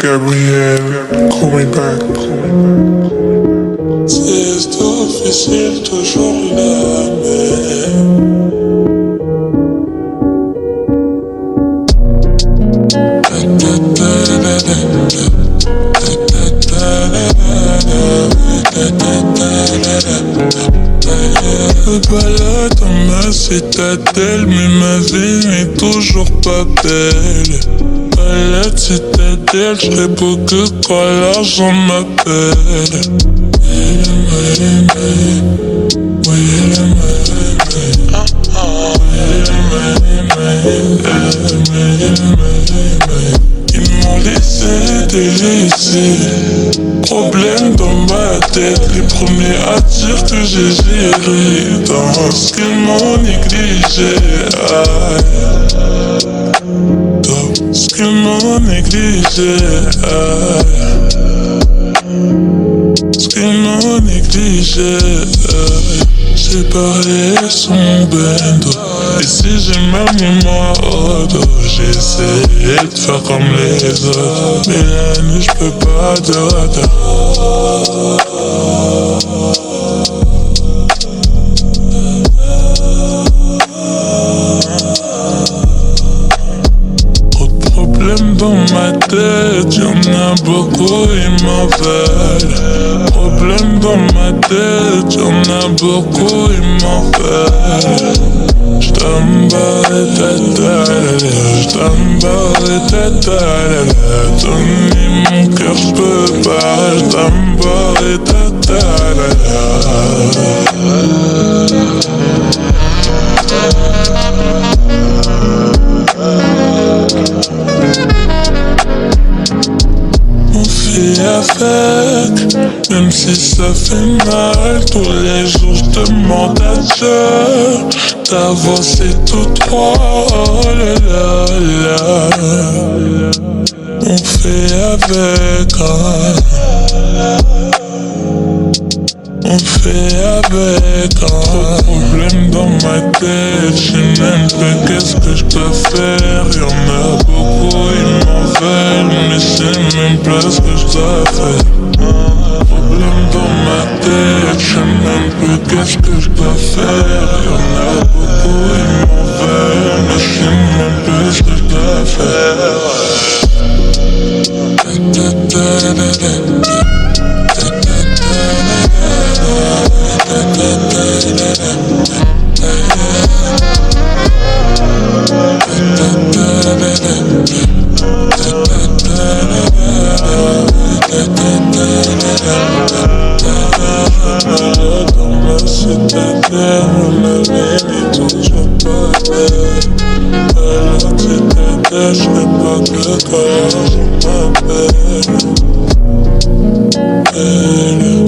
Gabriel, call me back. C'est officiel, toujours la même. Je balade dans ma citadelle, mais ma vie n'est toujours pas belle. Balade citadelle, je serai beau que quand l'argent m'appelle. Ils m'ont laissé délaissé. Problème dans ma tête, les premiers à dire que j'ai géré dans ce qu'ils m'ont négligé. Dans ce qu'ils m'ont négligé. Ce qu'ils m'ont négligé. J'ai parlé son bendo. Et si j'ai même mis moi au dos, j'ai essayé de faire comme les autres. Mais la nuit j'peux pas dormir. Trop de problèmes dans ma tête, y'en a beaucoup, ils m'en veulent. Problèmes dans ma tête, y'en a beaucoup, ils m'en veulent. J't'emballe ta donner mon cœur j'peux pas. J't'emballe ta on fait avec, même si ça fait mal. Tous les jours j'demande à Dieu d'avancer tout droit. Oh là là là. On fait avec, on fait avec. Trop de problèmes dans ma tête, j'sais même pas qu'est-ce que j'peux faire. Y'en a beaucoup, ils m'en veulent, mais j'sais même pas ce que j'dois faire. Problème dans ma tête, j'sais même pas qu'est-ce que j'dois faire. Y'en a beaucoup, ils m'en veulent, mais j'sais même pas ce que j'dois faire. Dans ma citadelle, la vie n'est toujours pas belle. À la citadelle, j'serai pas que quand l'argent m'appelle. Belle.